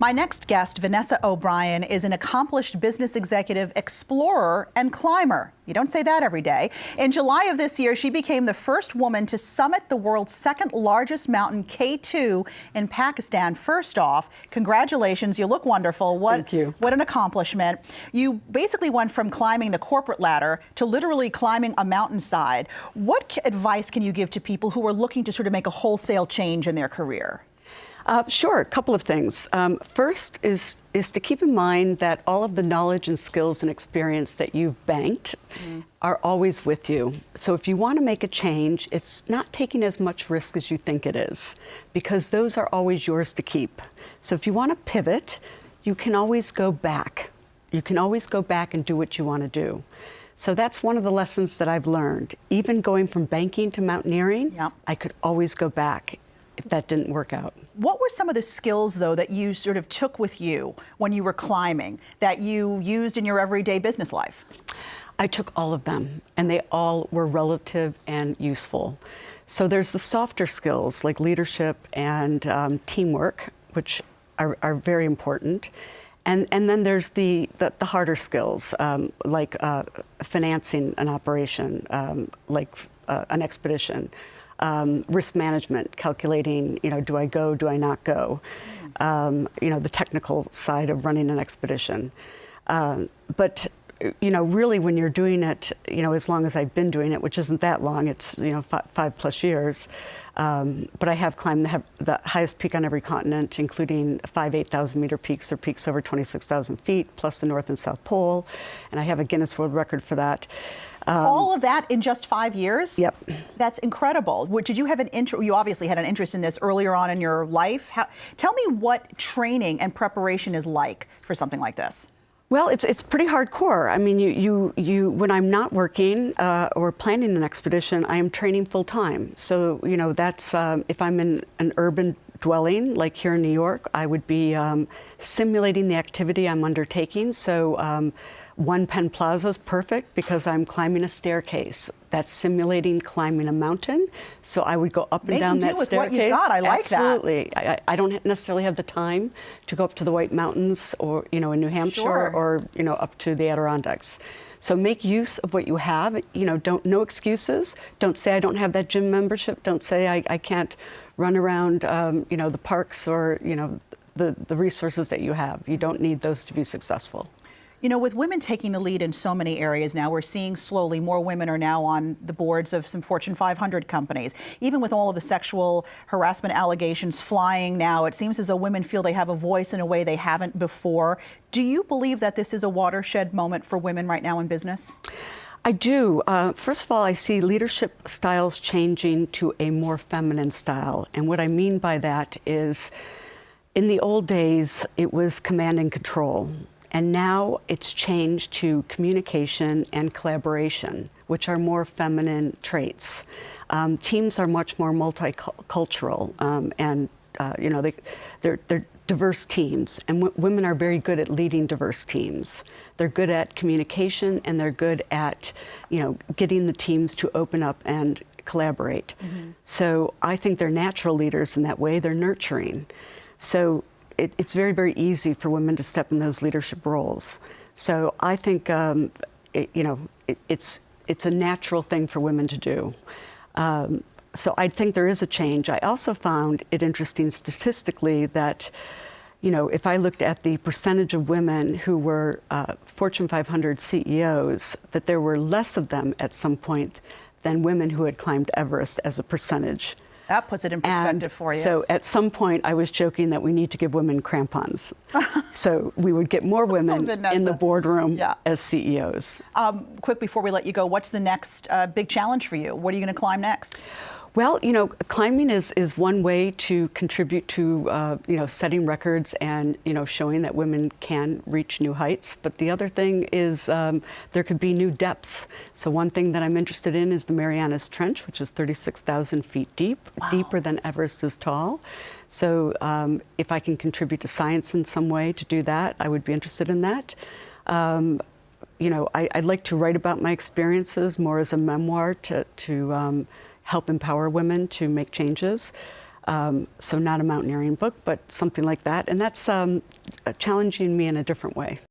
My next guest, Vanessa O'Brien, is an accomplished business executive, explorer, and climber. You don't say that every day. In July of this year, she became the first woman to summit the world's second largest mountain, K2, in Pakistan. First off, congratulations. You look wonderful. Thank you. What an accomplishment. You basically went from climbing the corporate ladder to literally climbing a mountainside. What advice can you give to people who are looking to sort of make a wholesale change in their career? Sure, a couple of things. First is to keep in mind that all of the knowledge and skills and experience that you've banked are always with you. So if you want to make a change, it's not taking as much risk as you think it is, because those are always yours to keep. So if you want to pivot, you can always go back. You can always go back and do what you want to do. So that's one of the lessons that I've learned. Even going from banking to mountaineering, I could always go back if that didn't work out. What were some of the skills, though, that you sort of took with you when you were climbing that you used in your everyday business life? I took all of them, and they all were relative and useful. So there's the softer skills like leadership and teamwork, which are very important. And then there's the harder skills, like financing an operation, like an expedition. Risk management, calculating, do I go, do I not go? The technical side of running an expedition. But really when you're doing it, as long as I've been doing it, which isn't that long, it's, 5+ years. But I have climbed the highest peak on every continent, including 5 8,000 meter peaks or peaks over 26,000 feet, plus the North and South Pole. And I have a Guinness World Record for that. All of that in just 5 years? Yep. That's incredible. Did you have an interest? You obviously had an interest in this earlier on in your life. Tell me what training and preparation is like for something like this. Well, it's pretty hardcore. I mean, you when I'm not working or planning an expedition, I am training full time. So that's if I'm in an urban dwelling like here in New York, I would be simulating the activity I'm undertaking. So. One Penn Plaza is perfect because I'm climbing a staircase. That's simulating climbing a mountain. So I would go up and down that staircase. What you've got. I like that. Absolutely. I don't necessarily have the time to go up to the White Mountains or in New Hampshire or up to the Adirondacks. So make use of what you have. No excuses. Don't say I don't have that gym membership. Don't say I can't run around the parks or the resources that you have. You don't need those to be successful. With women taking the lead in so many areas now, we're seeing slowly more women are now on the boards of some Fortune 500 companies. Even with all of the sexual harassment allegations flying now, it seems as though women feel they have a voice in a way they haven't before. Do you believe that this is a watershed moment for women right now in business? I do. First of all, I see leadership styles changing to a more feminine style. And what I mean by that is, in the old days, it was command and control. And now it's changed to communication and collaboration, which are more feminine traits. Teams are much more multicultural, and they're diverse teams. And women are very good at leading diverse teams. They're good at communication, and they're good at getting the teams to open up and collaborate. So I think they're natural leaders in that way. They're nurturing. So it's very, very easy for women to step in those leadership roles. So I think, it's a natural thing for women to do. So I think there is a change. I also found it interesting statistically that, if I looked at the percentage of women who were Fortune 500 CEOs, that there were less of them at some point than women who had climbed Everest as a percentage. That puts it in perspective for you. So at some point, I was joking that we need to give women crampons. So we would get more women in the boardroom as CEOs. Quick before we let you go, what's the next big challenge for you? What are you going to climb next? Well, climbing is one way to contribute to, setting records and, showing that women can reach new heights. But the other thing is there could be new depths. So one thing that I'm interested in is the Marianas Trench, which is 36,000 feet deep, deeper than Everest is tall. So if I can contribute to science in some way to do that, I would be interested in that. I'd like to write about my experiences more as a memoir to help empower women to make changes. So not a mountaineering book, but something like that. And that's challenging me in a different way.